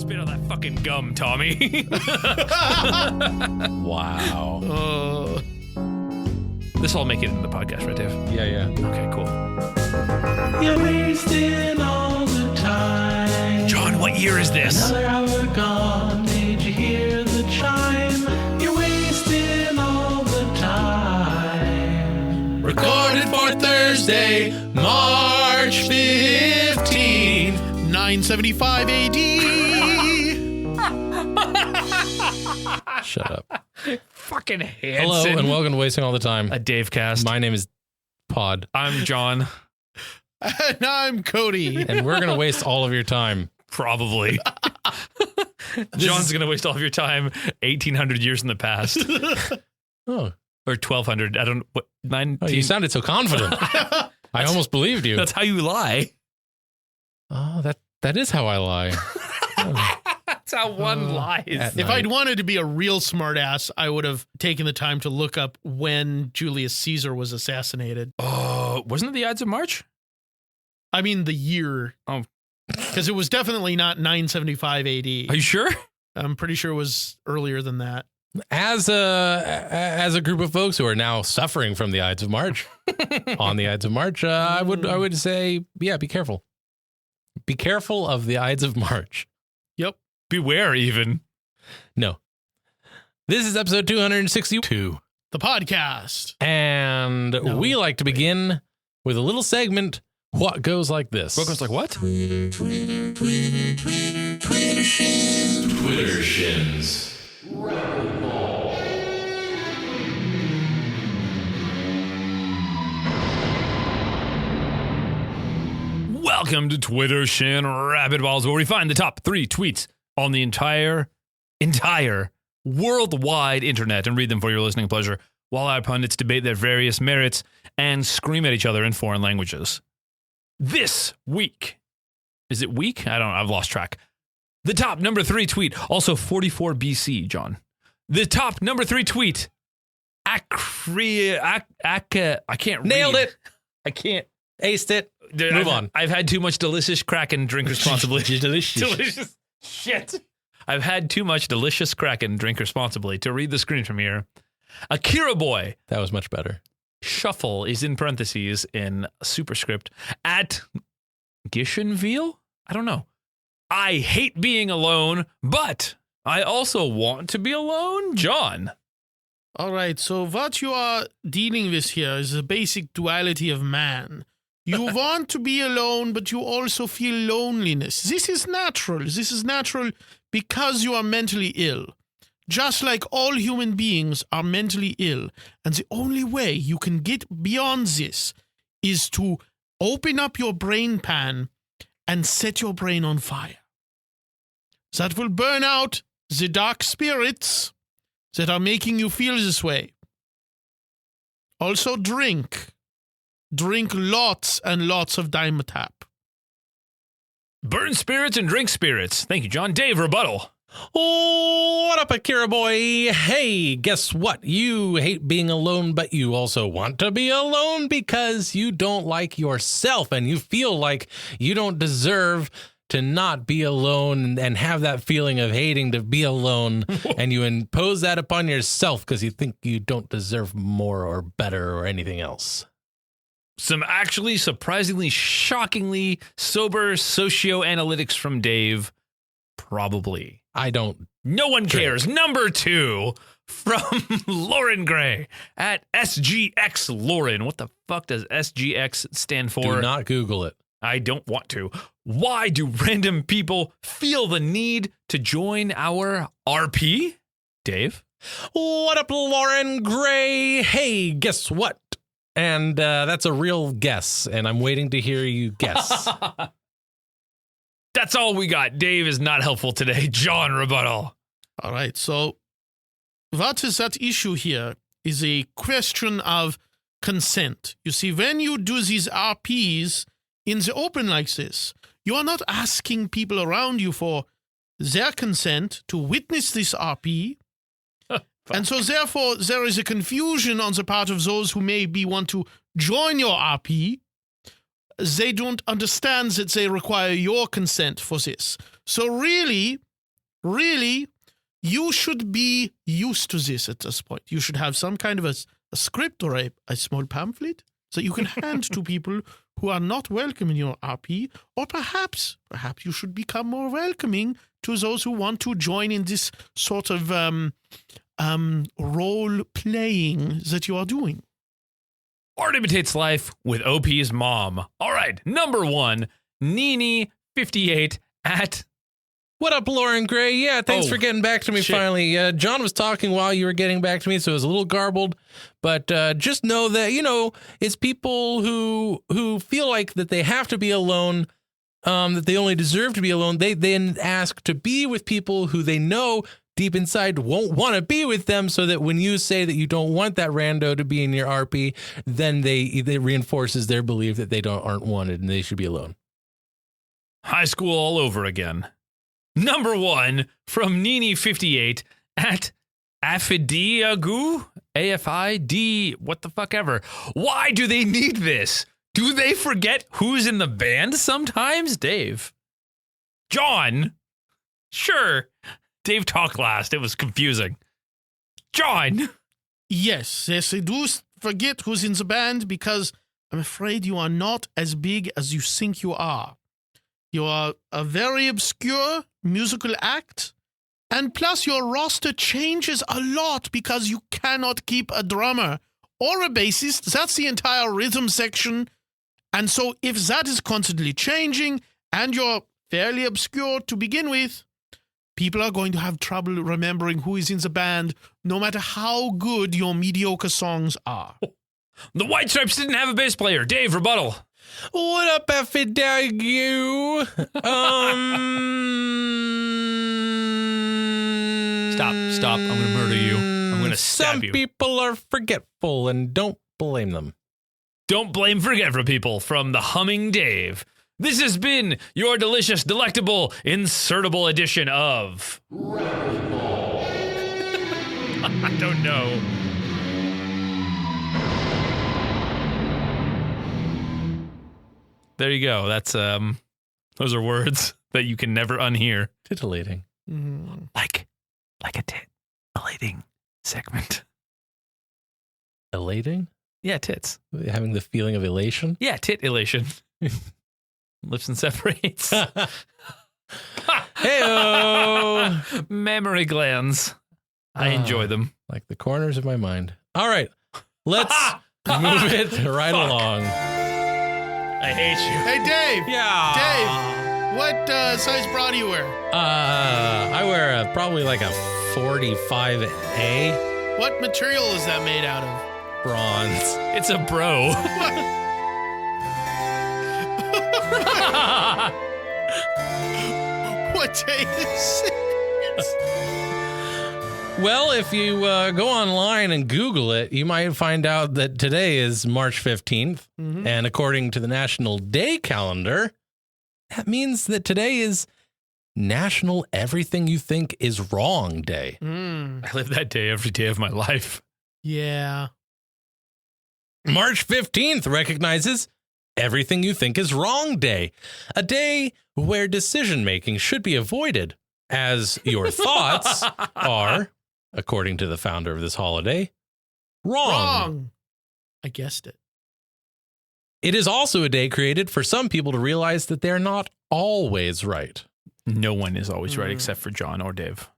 Spit on that fucking gum, Tommy. Wow. This will all make it into the podcast, right, Dave? Yeah. Okay, cool. You're wasting all the time. John, what year is this? Another hour gone. Did you hear the chime? You're wasting all the time. Recorded for Thursday, March 15th, 975 AD. Shut up. Fucking Hanson. Hello and welcome to Wasting All the Time. A Dave cast. My name is Pod. I'm John. And I'm Cody. And we're going to waste all of your time. Probably. John's going to waste all of your time 1,800 years in the past. Oh. Or 1,200. I don't know. What, 19? Oh, you sounded so confident. I almost believed you. That's how you lie. Oh, that is how I lie. Oh. That's how one lies. If I'd wanted to be a real smartass, I would have taken the time to look up when Julius Caesar was assassinated. Oh, wasn't it the Ides of March? I mean, the year. Oh. Because it was definitely not 975 AD. Are you sure? I'm pretty sure it was earlier than that. As a group of folks who are now suffering from the Ides of March, on the Ides of March, I would say, yeah, be careful. Be careful of the Ides of March. Yep. Beware, even. No. This is episode 262. The podcast. And we like to begin with a little segment, what goes like this. What goes like what? Twitter shins. Welcome to Twitter Shin Rapidbals, where we find the top 3 tweets on the entire worldwide internet and read them for your listening pleasure, while our pundits debate their various merits and scream at each other in foreign languages. This week, is it week? I don't know. I've lost track. The top number 3 tweet, also 44 BC, John. The top number 3 tweet, I can't read. Nailed it. I can't. Aced it. Move on. I've had too much delicious Kraken. Drink responsibly. Delicious. Shit. I've had too much delicious Kraken. Drink responsibly. To read the screen from here, Akira Boy. That was much better. Shuffle is in parentheses in superscript at Gishenville? I don't know. I hate being alone, but I also want to be alone. John. All right. So what you are dealing with here is the basic duality of man. You want to be alone, but you also feel loneliness. This is natural. This is natural because you are mentally ill. Just like all human beings are mentally ill. And the only way you can get beyond this is to open up your brain pan and set your brain on fire. That will burn out the dark spirits that are making you feel this way. Also drink. Drink lots and lots of Dimetapp. Burn spirits and drink spirits. Thank you, John. Dave, rebuttal. Oh, what up, Akira Boy? Hey, guess what? You hate being alone, but you also want to be alone because you don't like yourself and you feel like you don't deserve to not be alone and have that feeling of hating to be alone. And you impose that upon yourself because you think you don't deserve more or better or anything else. Some actually surprisingly, shockingly sober socioanalytics from Dave. Probably. I don't. No one cares. Number 2 from Lauren Gray at SGX Lauren. What the fuck does SGX stand for? Do not Google it. I don't want to. Why do random people feel the need to join our RP? Dave? What up, Lauren Gray? Hey, guess what? And that's a real guess, and I'm waiting to hear you guess. That's all we got. Dave is not helpful today. John, rebuttal. All right. So what is that issue here is a question of consent. You see, when you do these RPs in the open like this, you are not asking people around you for their consent to witness this RP. And so therefore, there is a confusion on the part of those who maybe want to join your RP. They don't understand that they require your consent for this. So really, really, you should be used to this at this point. You should have some kind of a script or a small pamphlet that you can hand to people who are not welcome in your RP, or perhaps you should become more welcoming to those who want to join in this sort of role playing that you are doing. Art imitates life with OP's mom. All right, number 1, Nini58 at... What up, Lauren Gray? Yeah, thanks for getting back to me finally. John was talking while you were getting back to me, so it was a little garbled. But just know that, it's people who feel like that they have to be alone, that they only deserve to be alone. They then ask to be with people who they know deep inside won't want to be with them, so that when you say that you don't want that rando to be in your RP, then it reinforces their belief that they aren't wanted and they should be alone. High school all over again. Number 1 from Nini58 at Afidiagu, AFID, what the fuck ever. Why do they need this? Do they forget who's in the band sometimes? Dave. John. Sure. Dave talked last. It was confusing. John. Yes, I do forget who's in the band because I'm afraid you are not as big as you think you are. You are a very obscure musical act, and plus your roster changes a lot because you cannot keep a drummer or a bassist. That's the entire rhythm section. And so if that is constantly changing and you're fairly obscure to begin with, people are going to have trouble remembering who is in the band, no matter how good your mediocre songs are. The White Stripes didn't have a bass player. Dave, rebuttal. What up, F-A-W? Stop. I'm going to murder you. I'm going to stab you. Some people are forgetful, and don't blame them. Don't blame forgetful people from the Humming Dave. This has been your delicious, delectable, insertable edition of... Rapidbals. I don't know. There you go. That's those are words that you can never unhear. Titillating. Mm. Like a titillating segment. Elating? Yeah, tits. Having the feeling of elation? Yeah, tit elation. Lips and separates. Hey-o! Mammary glands. I enjoy them. Like the corners of my mind. All right. Let's move it right along. I hate you. Hey, Dave. Yeah. Dave, what size bra do you wear? I wear probably like a 45A. What material is that made out of? Bronze. It's a bro. What day is it? Well, if you go online and Google it, you might find out that today is March 15th. Mm-hmm. And according to the National Day calendar, that means that today is National Everything You Think Is Wrong Day. I live that day every day of my life. Yeah. March 15th recognizes Everything You Think Is Wrong Day, a day where decision-making should be avoided, as your thoughts are, according to the founder of this holiday, wrong. I guessed it. It is also a day created for some people to realize that they're not always right. No one is always right except for John or Dave.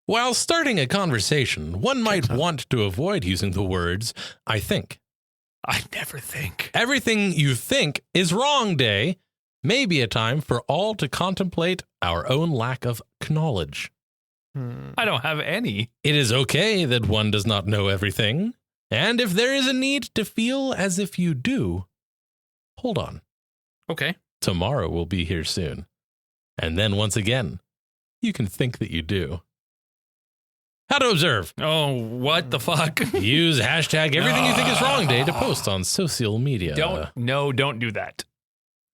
While starting a conversation, one might want to avoid using the words, I think. I never think. Everything You Think Is Wrong Day may be a time for all to contemplate our own lack of knowledge. I don't have any. It is okay that one does not know everything. And if there is a need to feel as if you do, hold on. Okay. Tomorrow will be here soon. And then once again, you can think that you do. How to observe. Oh, what the fuck? Use hashtag Everything You Think Is Wrong Day to post on social media. Don't do that.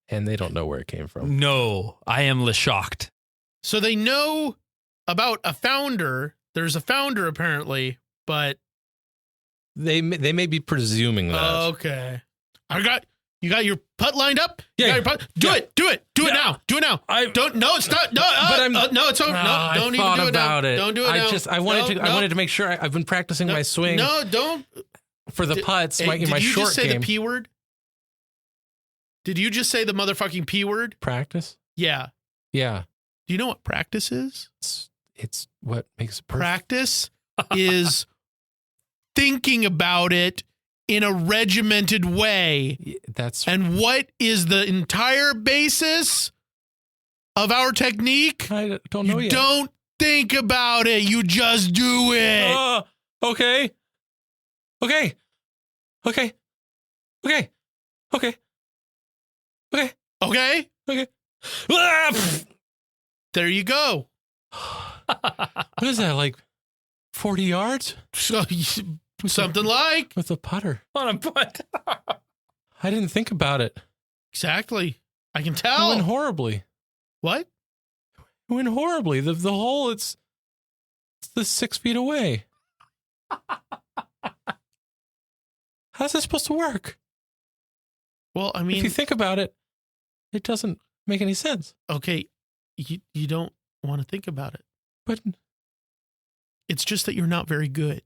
And they don't know where it came from. No, I am shocked. So they know about a founder. There's a founder apparently, but They may be presuming that. okay. I got You got your putt lined up? Yeah. You got your putt? Do it now. Do it now. No, it's not. No, no, it's over. No, don't even do it now. Don't do it now. I wanted to make sure I've been practicing my swing. No, don't. For the putts, my short game. Did you just say the P word? Did you just say the motherfucking P word? Practice? Yeah. Yeah. Do you know what practice is? It's what makes it perfect. Practice is thinking about it in a regimented way. And what is the entire basis of our technique? I don't know yet. Don't think about it. You just do it. Okay. Okay. Okay. Okay. Okay. Okay. Okay. Okay. There you go. What is that, like 40 yards? So, something like. With a putter. On a putt. I didn't think about it. Exactly. I can It tell. went horribly. What? It went horribly. The hole, it's the 6 feet away. How's this supposed to work? Well, I mean, if you think about it, it doesn't make any sense. Okay, you don't want to think about it. But it's just that you're not very good.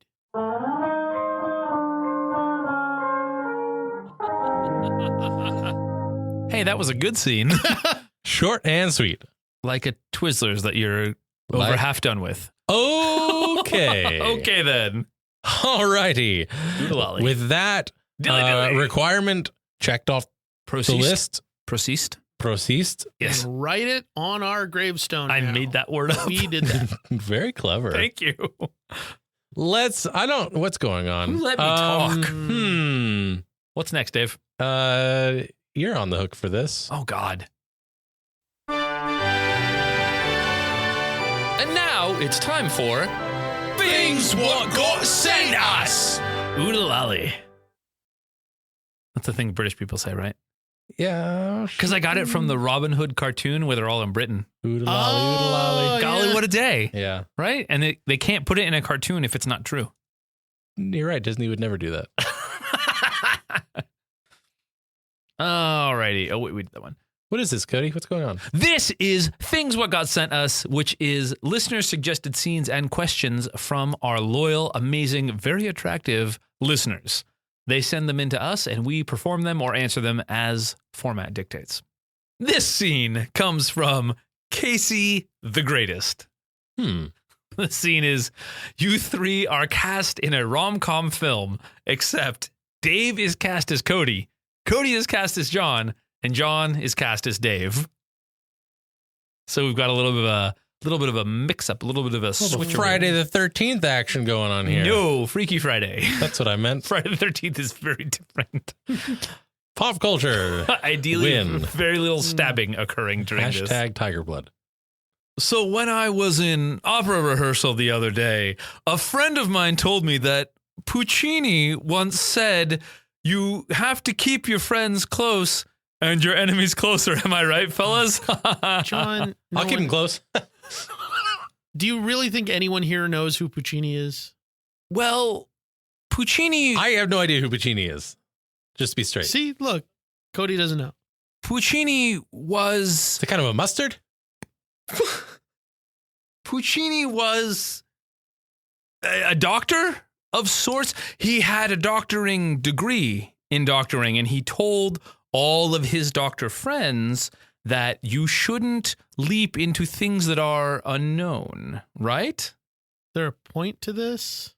Hey, that was a good scene. Short and sweet. Like a Twizzlers that you're over half done with. Okay. Okay, then. Alrighty. Doodle-lolly. With that Dilly-dilly. requirement checked off the list. Proceed. Yes. And write it on our gravestone. I now. made that word up. We did that. Very clever. Thank you. What's going on? Who let me talk? What's next, Dave? You're on the hook for this. Oh, God. And now it's time for Fings What Got Sent Us. Oodle-lolly. That's the thing British people say, right? Yeah. Because I got it from the Robin Hood cartoon where they're all in Britain. Oodle-lolly, oodle-lolly. Golly, what a day. Yeah. Right? And they can't put it in a cartoon if it's not true. You're right. Disney would never do that. Alrighty. Oh, wait, we did that one. What is this, Cody? What's going on? This is Things What Got Sent Us, which is listener-suggested scenes and questions from our loyal, amazing, very attractive listeners. They send them into us, and we perform them or answer them as format dictates. This scene comes from Casey the Greatest. The scene is, you three are cast in a rom-com film, except Dave is cast as Cody, Cody is cast as John, and John is cast as Dave. So we've got a little bit of a mix-up, a little bit of a switch. Friday the 13th action going on here. No, Freaky Friday. That's what I meant. Friday the 13th is very different. Pop culture. Ideally, Win. very little stabbing occurring during this. Hashtag Tiger Blood. So when I was in opera rehearsal the other day, a friend of mine told me that Puccini once said, "You have to keep your friends close and your enemies closer." Am I right, fellas? John, I'll keep them close. Do you really think anyone here knows who Puccini is? Well, Puccini... I have no idea who Puccini is. Just to be straight. See, look, Cody doesn't know. Puccini was... Is it kind of a mustard? Puccini was a doctor of sorts. He had a doctoring degree in doctoring, and he told all of his doctor friends that you shouldn't leap into things that are unknown, right? Is there a point to this?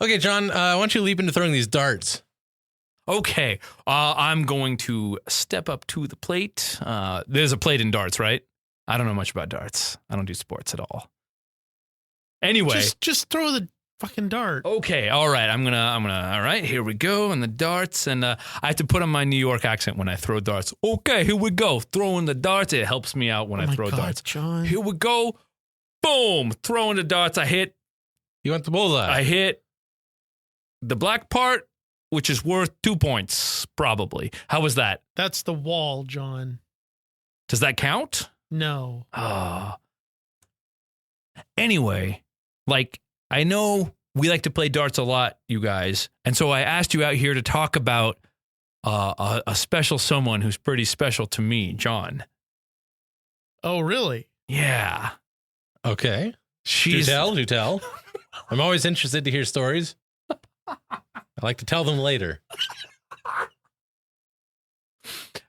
Okay, John, why don't you leap into throwing these darts? Okay, I'm going to step up to the plate. There's a plate in darts, right? I don't know much about darts. I don't do sports at all. Anyway. Just throw the fucking dart. Okay, all right. I'm gonna, all right, here we go. And the darts. And I have to put on my New York accent when I throw darts. Okay, here we go. Throwing the darts. It helps me out when I throw darts. John. Here we go. Boom. Throwing the darts. I hit. You want the bullseye? I hit the black part, which is worth 2 points, probably. How was that? That's the wall, John. Does that count? No. Anyway, like, I know we like to play darts a lot, you guys. And so I asked you out here to talk about a special someone who's pretty special to me, John. Oh, really? Yeah. Okay. She's Do tell. I'm always interested to hear stories. I like to tell them later.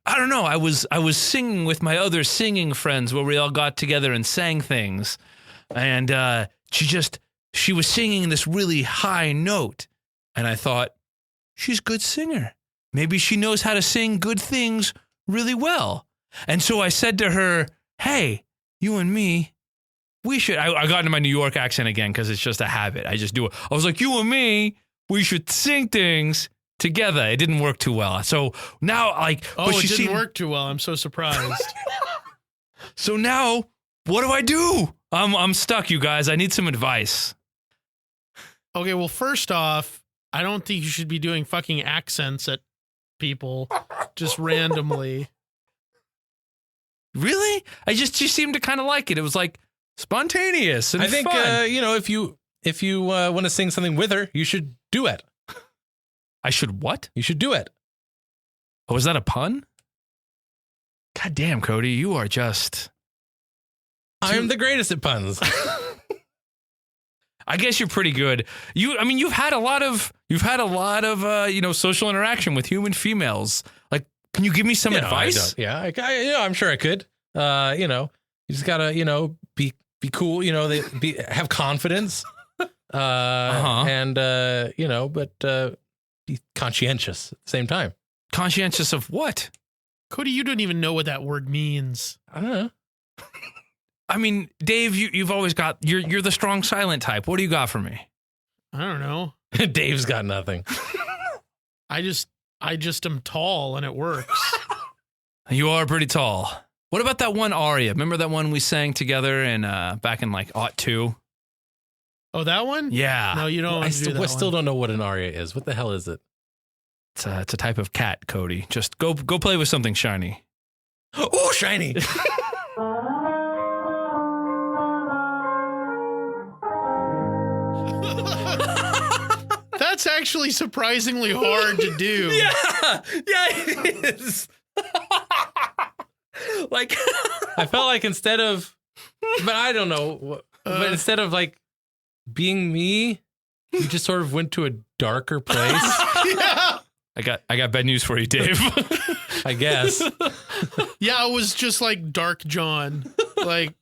I don't know. I was singing with my other singing friends where we all got together and sang things. And she was singing this really high note. And I thought, she's a good singer. Maybe she knows how to sing good things really well. And so I said to her, hey, you and me, we should. I got into my New York accent again because it's just a habit. I just do it. I was like, you and me, we should sing things together. It didn't work too well. So now, like, it didn't work too well. I'm so surprised. So now, what do I do? I'm stuck, you guys. I need some advice. Okay, well, first off, I don't think you should be doing fucking accents at people just randomly. Really? She seemed to kind of like it. It was like spontaneous and I think fun. if you want to sing something with her, you should do it. I should what? You should do it. Oh, is that a pun? God damn, Cody, you are just. I'm the greatest at puns. I guess you're pretty good. You've had a lot of social interaction with human females. Like, can you give me some advice? I'm sure I could. You just gotta, be cool. Have confidence. And but be conscientious at the same time. Conscientious of what? Cody, you don't even know what that word means. I don't know. I mean, Dave, you've always got you're the strong silent type. What do you got for me? I don't know. Dave's got nothing. I just am tall and it works. You are pretty tall. What about that one aria? Remember that one we sang together in back in like '02? Oh, that one? Yeah. No, you don't. I still don't know what an aria is. What the hell is it? It's a type of cat, Cody. Just go play with something shiny. Oh, shiny. That's actually surprisingly hard to do. Yeah, it is. Like, I felt like instead of, but I don't know, but instead of like being me, you just sort of went to a darker place. Yeah. I got bad news for you, Dave. I guess. Yeah, it was just like Dark John. Like,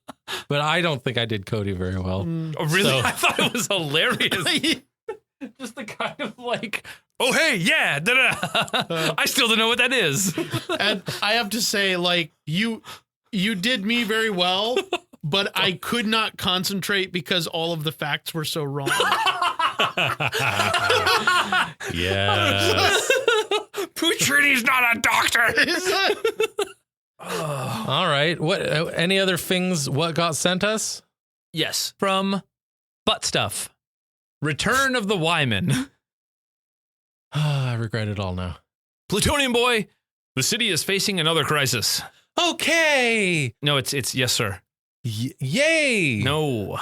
but I don't think I did Cody very well. Oh, really? So- I thought it was hilarious. Just the kind of like, oh, hey, yeah. I still don't know what that is. and I have to say, like, you did me very well, but I could not concentrate because all of the facts were so wrong. Yes. Pucciini's not a doctor. All right. What? Any other things? What got sent us? Yes, from Butt Stuff. Return of the Wyman. I regret it all now. Plutonium boy, the city is facing another crisis. Okay. No, it's yes, sir. Yay. No.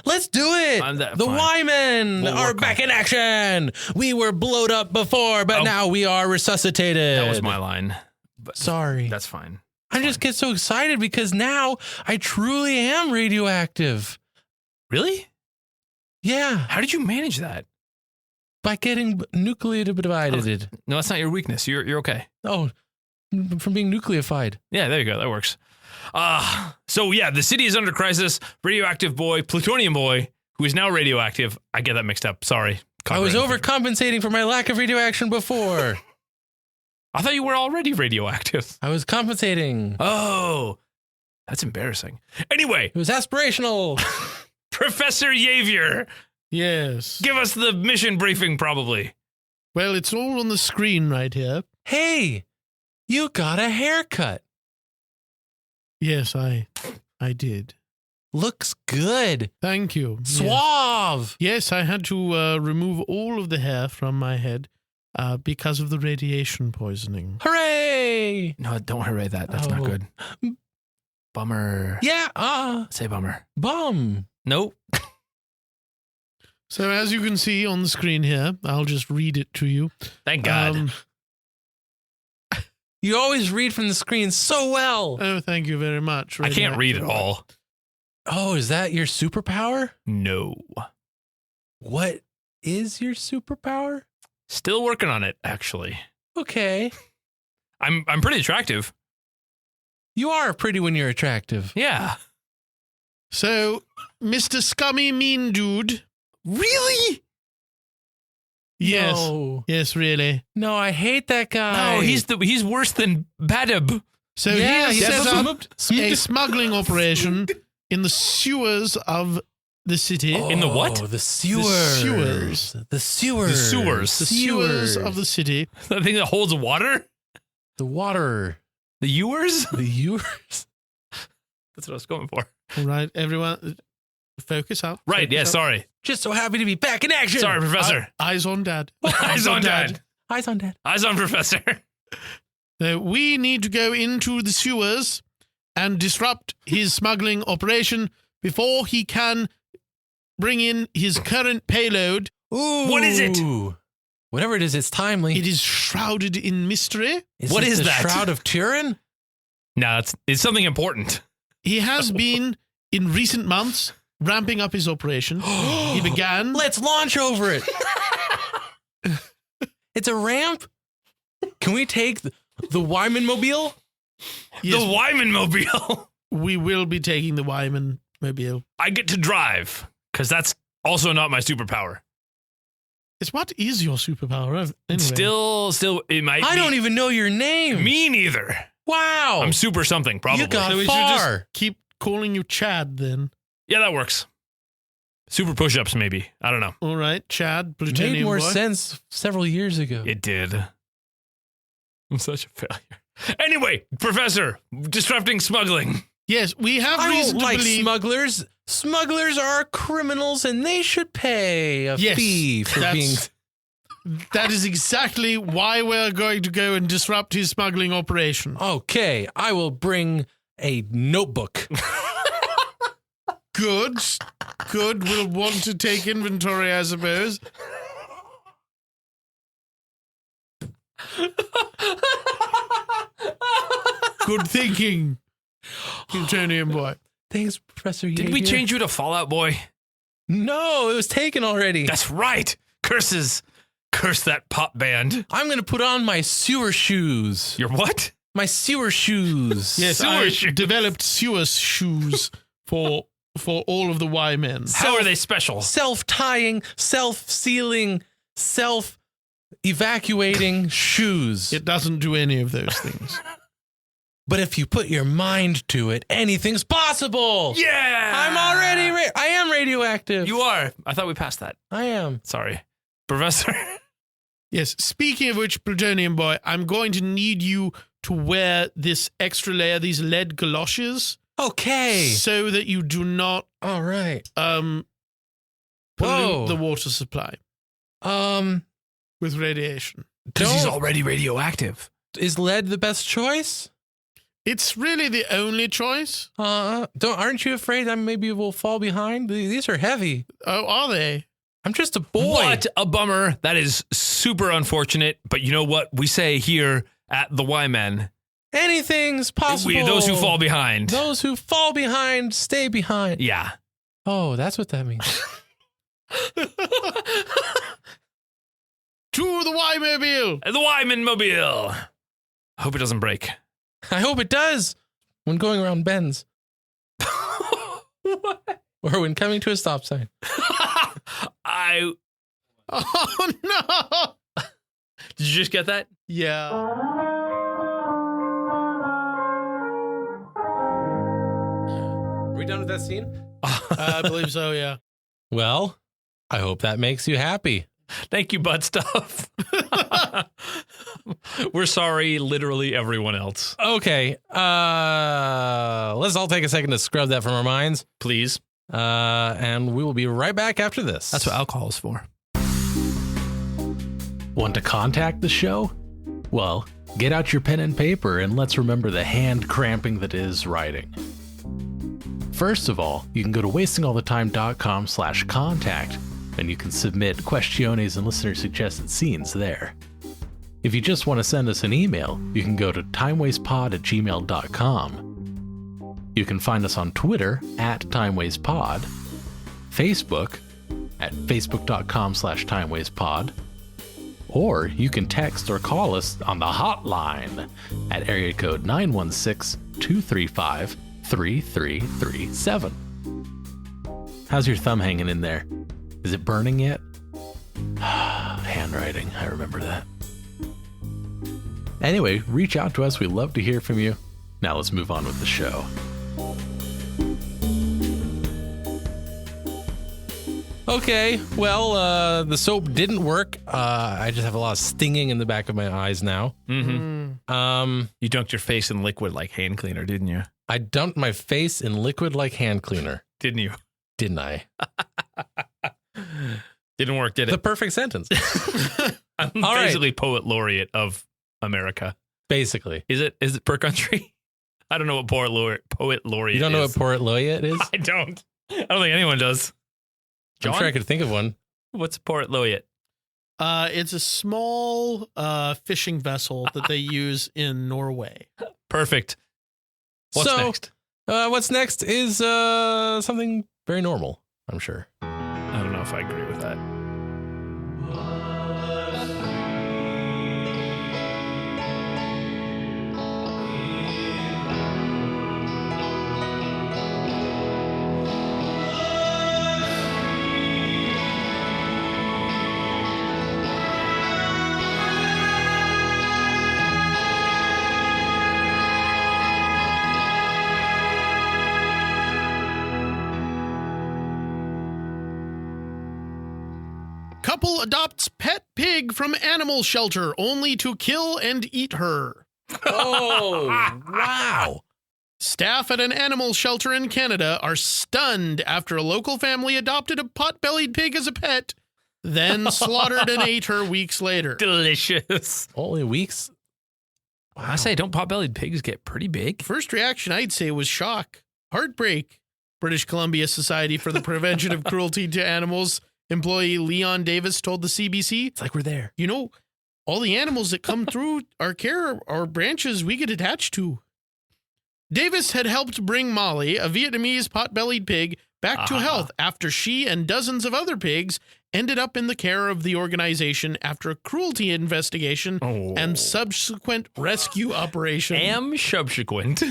Let's do it. The fine. Wyman We'll are work back on in action. We were blowed up before, but Oh. now we are resuscitated. That was my line. But Sorry. that's fine. I just get so excited because now I truly am radioactive. Really? Yeah. How did you manage that? By getting nuclear divided. No, that's not your weakness. You're okay. Oh, from being nucleofied. Yeah, there you go. That works. So yeah, the city is under crisis. Radioactive boy, plutonium boy, who is now radioactive. I get that mixed up. Sorry. I was Copyright. overcompensating for my lack of radioaction before. I thought you were already radioactive. I was compensating. Oh, that's embarrassing. Anyway, It was aspirational. Professor Yavier, Yes. give us the mission briefing, probably. Well, it's all on the screen right here. Hey, you got a haircut. Yes, I did. Looks good. Thank you. Yes. Suave. Yes, I had to remove all of the hair from my head because of the radiation poisoning. Hooray. No, don't hooray that. That's not Oh. good. Bummer. Yeah. Say bummer. Bum. Nope. So as you can see on the screen here, I'll just read it to you. Thank God. You always read from the screen so well. Oh, thank you very much. I can't read at all. Oh, is that your superpower? No. What is your superpower? Still working on it, actually. Okay. I'm pretty attractive. You are pretty when you're attractive. Yeah. So, Mr. Scummy Mean Dude. Really? Yes. No. Yes, really. No, I hate that guy. No, he's worse than Badab. So Yeah, he he's set up sm- a smuggling operation in the sewers of the city. In the what? Oh, the sewers. sewers. The sewers. The sewers. The sewers of the city. The thing that holds water? The water. The ewers? The ewers. That's what I was going for. All right, everyone, focus up. Right, Focus yeah, up. sorry. Just so happy to be back in action. Sorry, Professor. Eyes on Dad. Eyes on Dad. Eyes on Dad. Eyes on Professor. We need to go into the sewers and disrupt his smuggling operation before he can bring in his current payload. Ooh. What is it? Whatever it is, it's timely. It is shrouded in mystery. What it is the that? Shroud of Turin? No, it's something important. He has been, in recent months, ramping up his operation. He began... Let's launch over it. It's a ramp. Can we take the Wyman mobile? Yes, The Wyman Mobile. we will be taking the Wyman mobile. I get to drive, because that's also not my superpower. It's what is your superpower? Anyway. Still, it might I be. don't even know your name. Me neither. Wow. I'm super something, probably. You got So we should just far. keep calling you Chad then. Yeah, that works. Super push-ups, maybe. I don't know. All right, Chad, Made plutonium more boy. sense several years ago. It did. I'm such a failure. Anyway, Professor, disrupting smuggling. Yes, we have I reason don't to like believe... smugglers. Smugglers are criminals and they should pay a Yes, fee for that's- being... That is exactly why we're going to go and disrupt his smuggling operation. Okay, I will bring a notebook. Good. Good. We'll want to take inventory, I suppose. Good thinking, plutonium boy. Thanks, Professor Yeager. Did we change you to Fallout Boy? No, it was taken already. That's right. Curses. Curse that pop band. I'm going to put on my sewer shoes. Your what? My sewer shoes. Yes, Sewer I shoes. developed sewer shoes for all of the Y men. How are they special? Self-tying, self-sealing, self-evacuating shoes. It doesn't do any of those things. But if you put your mind to it, anything's possible. Yeah. I'm already I am radioactive. You are. I thought we passed that. I am. Sorry. Professor. Yes, speaking of which, plutonium boy, I'm going to need you to wear this extra layer, these lead galoshes, Okay. so that you do not All right. pollute Whoa. the water supply with radiation. Because he's already radioactive. Is lead the best choice? It's really the only choice. Aren't you afraid I maybe will fall behind? These are heavy. Oh, are they? I'm just a boy. What a bummer. That is super unfortunate. But you know what we say here at the Y-Men? Anything's possible. Those who fall behind. Those who fall behind stay behind. Yeah. Oh, that's what that means. To the Y-mobile! The Wyman Mobile. I hope it doesn't break. I hope it does when going around bends What? or when coming to a stop sign. Oh, no! Did you just get that? Yeah. Are we done with that scene? I believe so, yeah. Well, I hope that makes you happy. Thank you, Butt Stuff. We're sorry, literally everyone else. Okay. Let's all take a second to scrub that from our minds. Please. And we will be right back after this. That's what alcohol is for. Want to contact the show? Well, get out your pen and paper and let's remember the hand cramping that is writing. First of all, you can go to wastingallthetime.com/contact and you can submit questiones and listener suggested scenes there. If you just want to send us an email, you can go to timewastepod@gmail.com. You can find us on Twitter @timewastepod, Facebook at facebook.com/timewastepod, or you can text or call us on the hotline at area code 916-235-3337. How's your thumb hanging in there? Is it burning yet? Handwriting, I remember that. Anyway, reach out to us. We'd love to hear from you. Now let's move on with the show. Okay, well, the soap didn't work. I just have a lot of stinging in the back of my eyes now. Mm-hmm. You dunked your face in liquid like hand cleaner, didn't you? I dumped my face in liquid like hand cleaner. Didn't you? Didn't I? Didn't work, did it? The perfect sentence. I'm All basically right. poet laureate of America. Basically. Is it per country? I don't know what poet laureate is. You don't know what poet laureate is? I don't. I don't think anyone does. John? I'm sure I could think of one. What's a poet laureate? It's a small fishing vessel that they use in Norway. Perfect. What's next? What's next is something very normal, I'm sure. I don't know if I agree with that. Couple adopts pet pig from animal shelter only to kill and eat her. Oh, wow. Staff at an animal shelter in Canada are stunned after a local family adopted a pot-bellied pig as a pet, then slaughtered and ate her weeks later. Delicious. Only weeks? I say, don't pot-bellied pigs get pretty big? First reaction I'd say was shock, heartbreak. British Columbia Society for the Prevention of Cruelty to Animals employee Leon Davis told the CBC, It's like we're there. you know, all the animals that come through our care are branches we get attached to. Davis had helped bring Molly, a Vietnamese pot-bellied pig, back to health after she and dozens of other pigs ended up in the care of the organization after a cruelty investigation and subsequent rescue operation. Subsequent.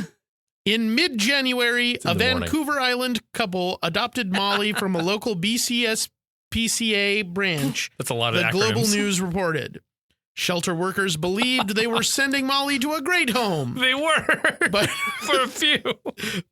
In mid-January, a the morning. Vancouver Island couple adopted Molly from a local BCSPCA branch, That's a lot of the acronyms. Global News reported. Shelter workers believed they were sending Molly to a great home. They were, But- for a few.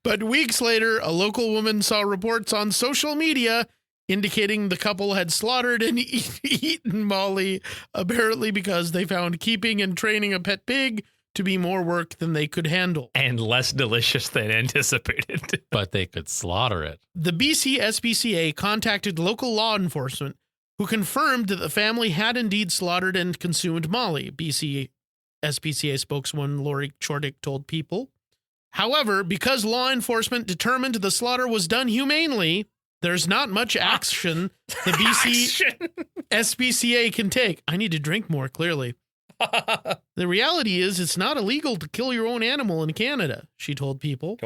But weeks later, a local woman saw reports on social media indicating the couple had slaughtered and eaten Molly, apparently because they found keeping and training a pet pig to be more work than they could handle. And less delicious than anticipated. But they could slaughter it. The BC SPCA contacted local law enforcement, who confirmed that the family had indeed slaughtered and consumed Molly, BC SPCA spokeswoman Lori Chordick told People. However, because law enforcement determined the slaughter was done humanely, there's not much action the BC SPCA can take. I need to drink more, clearly. The reality is it's not illegal to kill your own animal in Canada, she told People.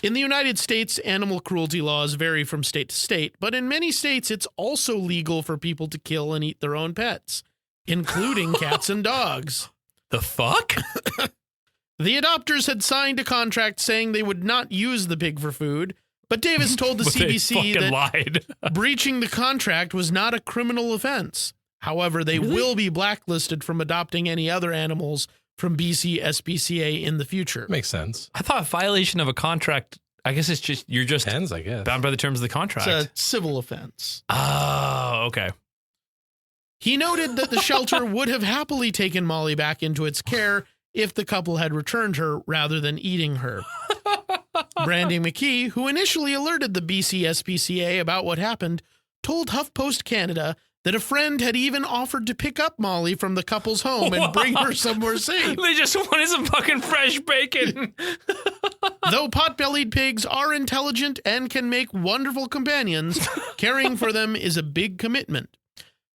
In the United States, animal cruelty laws vary from state to state, but in many states, it's also legal for people to kill and eat their own pets, including cats and dogs. The fuck? The adopters had signed a contract saying they would not use the pig for food, but Davis told the But they CBC fucking that lied. breaching the contract was not a criminal offense. However, they will be blacklisted from adopting any other animals from BC SPCA in the future. Makes sense. I thought violation of a contract, I guess it's just, you're just Depends, I guess. bound by the terms of the It's contract. a civil offense. Oh, okay. He noted that the shelter would have happily taken Molly back into its care if the couple had returned her rather than eating her. Brandy McKee, who initially alerted the BC SPCA about what happened, told HuffPost Canada that a friend had even offered to pick up Molly from the couple's home and bring her somewhere safe. They just wanted some fucking fresh bacon. Though pot-bellied pigs are intelligent and can make wonderful companions, caring for them is a big commitment.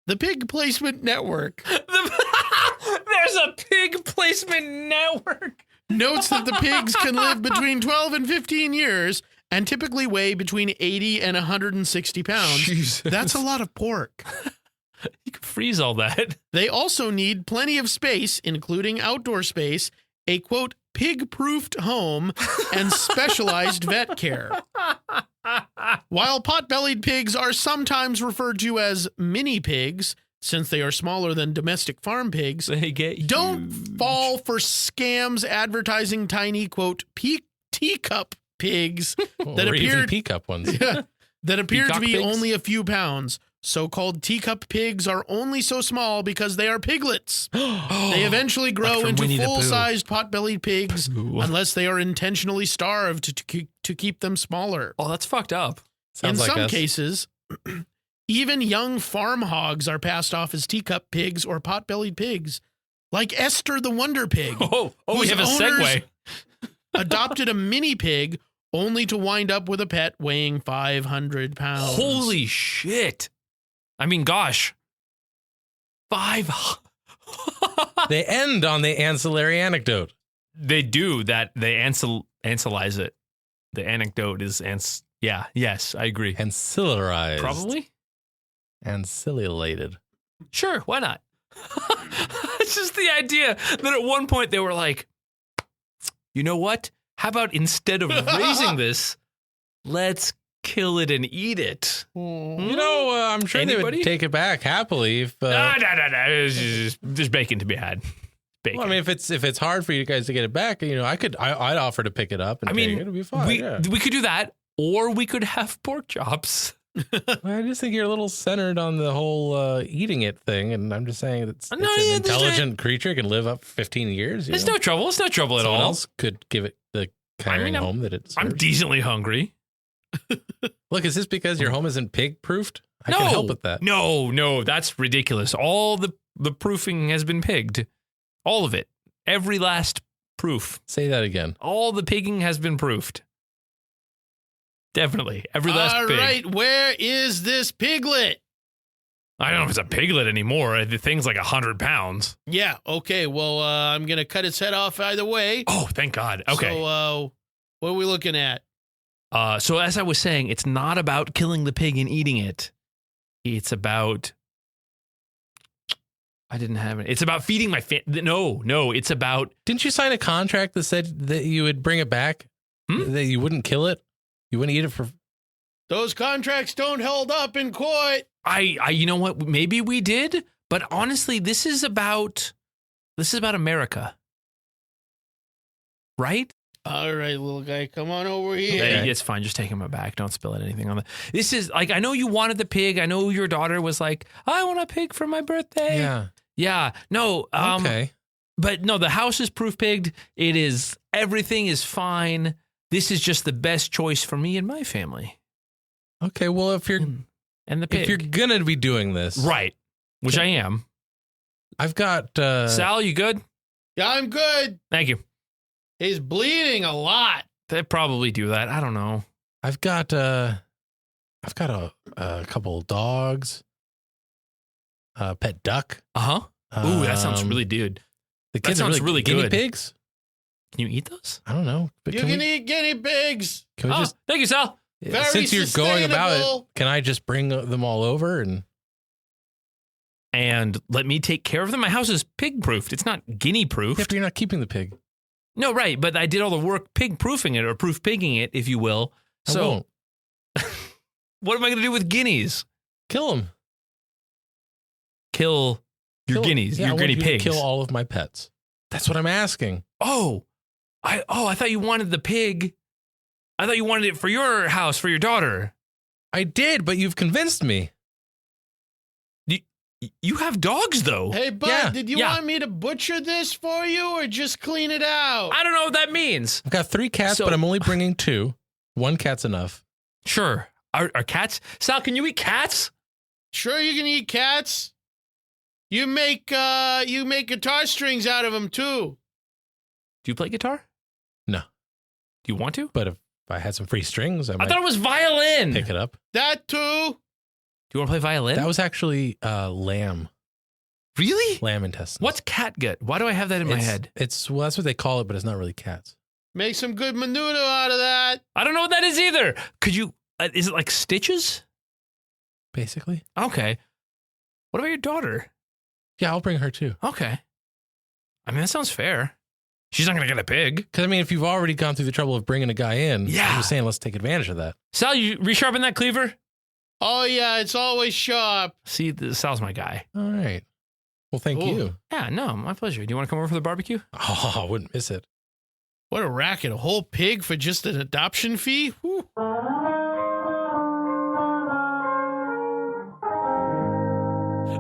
The Pig Placement Network. They're There's a pig placement network. Notes that the pigs can live between 12 and 15 years and typically weigh between 80 and 160 pounds. Jesus. That's a lot of pork. You can freeze all that. They also need plenty of space, including outdoor space, a, quote, pig-proofed home, and specialized vet care. While pot-bellied pigs are sometimes referred to as mini pigs, since they are smaller than domestic farm pigs, They get don't huge. fall for scams advertising tiny, quote, teacup pigs that or appear even peacup ones. that appear to Peacock be pigs? only a few pounds. So-called teacup pigs are only so small because they are piglets. They eventually grow from into Winnie the Pooh. full-sized pot-bellied pigs Pooh. unless they are intentionally starved to keep them smaller. Oh, that's fucked up. Sounds In like some us. cases, even young farm hogs are passed off as teacup pigs or pot-bellied pigs, like Esther the Wonder Pig. Oh, we Whose have a owners segue. adopted a mini pig only to wind up with a pet weighing 500 pounds. Holy shit. I mean, gosh. 5. They end on the ancillary anecdote. They do that. They ancillaise it. The anecdote is yeah, yes, I agree. Ancillarized. Probably. Ancillated. Sure, why not? It's just the idea that at one point they were like, you know what? How about instead of raising this, let's kill it and eat it? You know, I'm sure they Anybody? would take it back happily if. No. There's bacon to be had. Bacon. Well, I mean, if it's hard for you guys to get it back, you know, I'd offer to pick it up and take it. It'd be fine. we could do that, or we could have pork chops. I just think you're a little centered on the whole eating it thing, and I'm just saying it's No, an yeah, intelligent creature, can live up 15 years. It's no trouble. It's no trouble at Someone all. else could give it the caring I'm- home that it's. I'm decently hungry. Look, is this because your home isn't pig proofed? I can help with that. No, that's ridiculous. All the proofing has been pigged. All of it. Every last proof. Say that again. All the pigging has been proofed. Definitely. Every last All pig. right, where is this piglet? I don't know if it's a piglet anymore. The thing's like 100 pounds. Yeah, okay, well, I'm going to cut its head off either way. Oh, thank God. Okay. So, what are we looking at? So as I was saying, it's not about killing the pig and eating it. It's about... I didn't have it. It's about feeding my family. No, it's about... Didn't you sign a contract that said that you would bring it back? That you wouldn't kill it? You wouldn't eat it for... Those contracts don't hold up in court. I you know what? Maybe we did, but honestly, this is about America. Right? All right, little guy, come on over here. Hey, it's fine. Just take him back. Don't spill anything on the... This is like, I know you wanted the pig. I know your daughter was like, I want a pig for my birthday. Yeah. No. Okay. But no, the house is proof pigged. It is, everything is fine. This is just the best choice for me and my family. Okay. Well, if you're And the pig. if you're gonna be doing this, right, which I am. I've got Sal, you good? Yeah, I'm good. Thank you. He's bleeding a lot. They probably do that. I don't know. I've got a couple dogs, pet duck. Uh-huh. Ooh, that sounds really good. The That kids are sounds really guinea good. pigs. Can you eat those? I don't know, but You can eat guinea pigs. can we Oh, just thank you, Sal. Very since you're going about it, sustainable. can I just bring them all over and And let me take care of them. My house is pig-proofed. It's not guinea-proofed. yeah, but you're not keeping the pig. No, right. But I did all the work pig-proofing it or proof-pigging it, if you will. I So won't. what am I going to do with guineas? Kill them. Kill your guineas, Yeah, I your want guinea you to pigs. Kill all of my pets. That's what I'm asking. I thought you wanted the pig. I thought you wanted it for your house, for your daughter. I did, but you've convinced me. You have dogs, though. Hey, bud, Yeah, did you yeah. want me to butcher this for you or just clean it out? I don't know what that means. I've got 3 cats, So- but I'm only bringing 2. 1 cat's enough. Sure. Are cats? Sal, can you eat cats? Sure, you can eat cats. You make guitar strings out of them too. Do you play guitar? No. Do you want to? But if I had some free strings, I I might thought it was violin. pick it up. That too. Do you want to play violin? That was actually lamb. Really? Lamb intestines. What's catgut? Why do I have that in my head? That's what they call it, but it's not really cats. Make some good menudo out of that. I don't know what that is either. Could you? Is it like stitches? Basically. Okay. What about your daughter? Yeah, I'll bring her too. Okay. I mean, that sounds fair. She's not going to get a pig. Because, I mean, if you've already gone through the trouble of bringing a guy in, Yeah. I'm just saying let's take advantage of that. Sal, you resharpen that cleaver? Oh, yeah, it's always sharp. See, Sal's my guy. All right. Well, thank Ooh. you. Yeah, no, my pleasure. Do you want to come over for the barbecue? Oh, I wouldn't miss it. What a racket. A whole pig for just an adoption fee? Whew.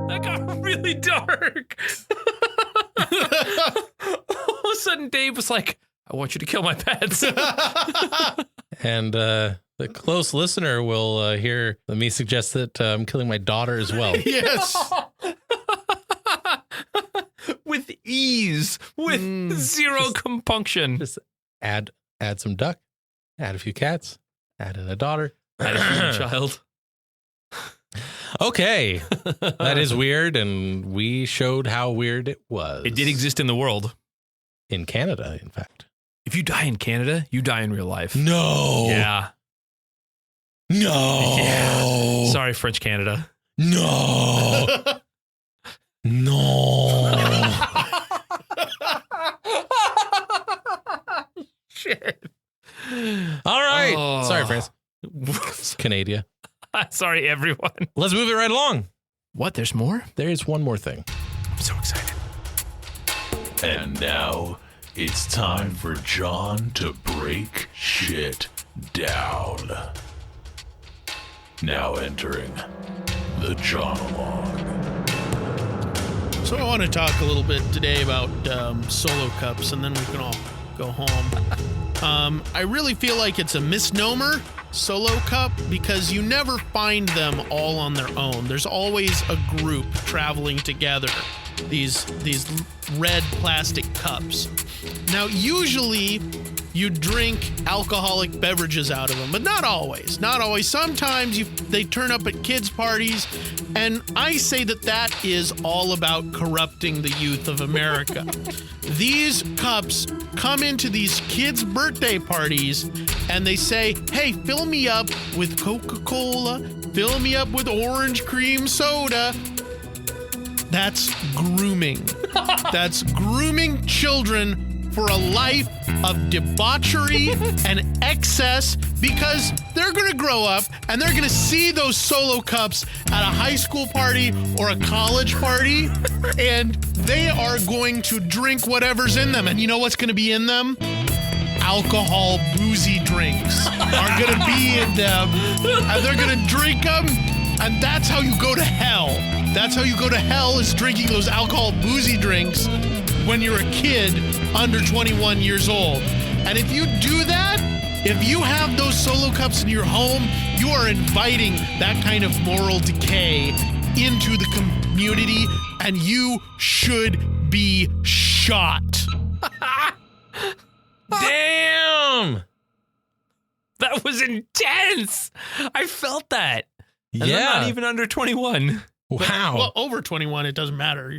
That got really dark. All of a sudden, Dave was like, I want you to kill my pets. And the close listener will hear me suggest that I'm killing my daughter as well. Yes. With ease, with zero compunction. Just add some duck, add a few cats, add in a daughter, Add a human child. Okay, that is weird, and we showed how weird it was. It did exist in the world. In Canada, in fact. If you die in Canada, you die in real life. No. Yeah. No. Yeah. Sorry, French Canada. No. No. Shit. All right. Oh. Sorry, France. Canada. Sorry, everyone. Let's move it right along. What? There's more? There is one more thing. I'm so excited. And now it's time for John to break shit down. Now entering the Jonologue. So I want to talk a little bit today about solo cups, and then we can all go home. I really feel like it's a misnomer, solo cup, because you never find them all on their own. There's always a group traveling together. These red plastic cups. Now, usually you drink alcoholic beverages out of them, but not always. Not always. Sometimes they turn up at kids' parties, and I say that is all about corrupting the youth of America. These cups come into these kids' birthday parties, and they say, hey, fill me up with Coca-Cola, fill me up with orange cream soda. That's grooming. That's grooming children for a life of debauchery and excess, because they're going to grow up and they're going to see those solo cups at a high school party or a college party, and they are going to drink whatever's in them. And you know what's going to be in them? Alcohol, boozy drinks are going to be in them, and they're going to drink them, and that's how you go to hell. That's how you go to hell, is drinking those alcohol boozy drinks when you're a kid under 21 years old. And if you do that, if you have those solo cups in your home, you are inviting that kind of moral decay into the community, and you should be shot. Damn! That was intense! I felt that. And I'm not even under 21. Wow. Well, over 21, it doesn't matter.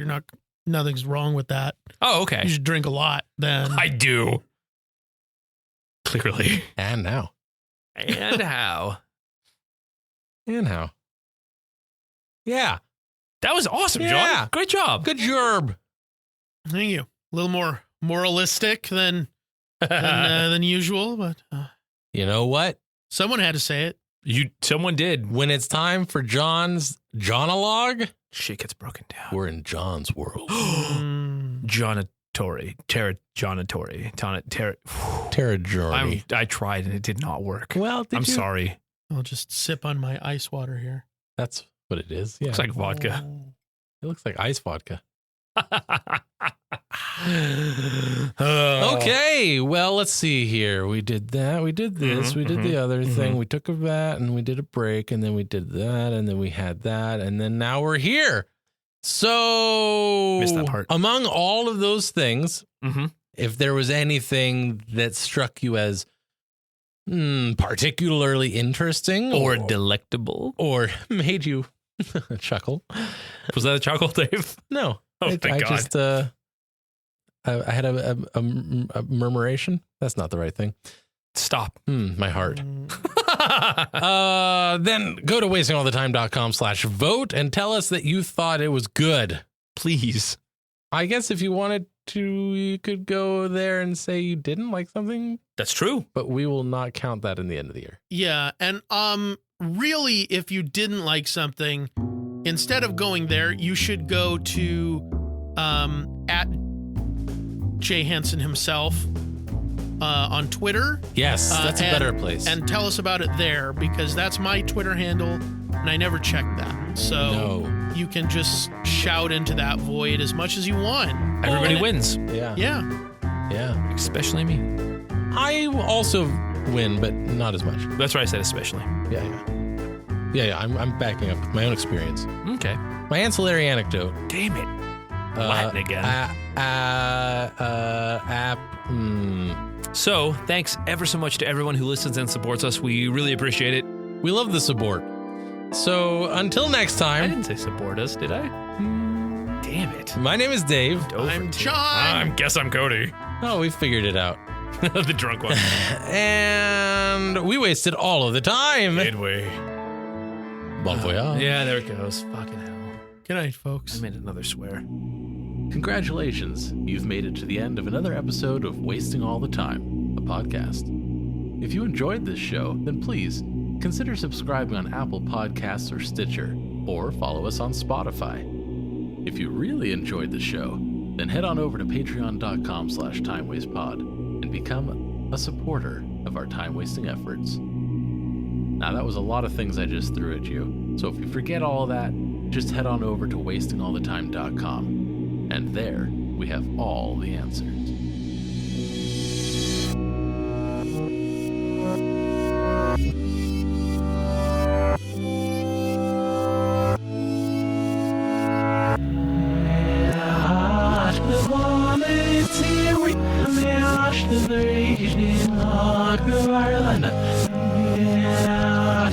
Nothing's wrong with that. Oh, okay. You should drink a lot then. I do. Clearly. And now. And how? And how. Yeah. That was awesome, Yeah. John. Great job. Good job. Thank you. A little more moralistic than usual, but You know what? someone had to say it. Someone did. When it's time for John's Jonologue, Shit gets broken down. we're in John's world. Jonatori. Jonatori. Terra Journey. I tried and it did not work. Well, I'm sorry. I'll just sip on my ice water here. That's what it is. Yeah. Looks like vodka. It looks like ice vodka. Oh. Okay, well, let's see here. We did that. We did this. We did the other thing. We took a vat and we did a break, and then we did that, and then we had that, and then now we're here. So, Missed that part. among all of those things, Mm-hmm. if there was anything that struck you as particularly interesting Or delectable. or made you chuckle, Was that a chuckle, Dave? no. Oh, thank God. just I had a murmuration. That's not the right thing. Stop. My heart. Then go to wastingallthetime.com/vote and tell us that you thought it was good. Please. I guess if you wanted to, you could go there and say you didn't like something, That's true. but we will not count that in the end of the year. Yeah, and really, if you didn't like something, instead of going there, you should go to at Jay Hansen himself on Twitter. Yes, that's a better place. And tell us about it there, because that's my Twitter handle, and I never checked that. So you can just shout into that void as much as you want. Everybody wins. Yeah. Yeah. Especially me. I also win, but not as much. That's why I said especially. Yeah. I'm backing up with my own experience. Okay. My ancillary anecdote. Damn it. Latin again. So, thanks ever so much to everyone who listens and supports us. We really appreciate it. We love the support. So until next I time, didn't say support us, did I? Damn it. my name is Dave. I'm John. I guess I'm Cody. Oh, we figured it out. The drunk one. And we wasted all of the time. Did we? Bon voyage. Yeah, there it goes. Fucking hell. Good night, I folks. made another swear. Congratulations. You've made it to the end of another episode of Wasting All the Time, a podcast. If you enjoyed this show, then please consider subscribing on Apple Podcasts or Stitcher, or follow us on Spotify. If you really enjoyed the show, then head on over to patreon.com/timewastepod and become a supporter of our time-wasting efforts. Now, that was a lot of things I just threw at you, so if you forget all of that, just head on over to wastingallthetime.com, and there we have all the answers. Yeah,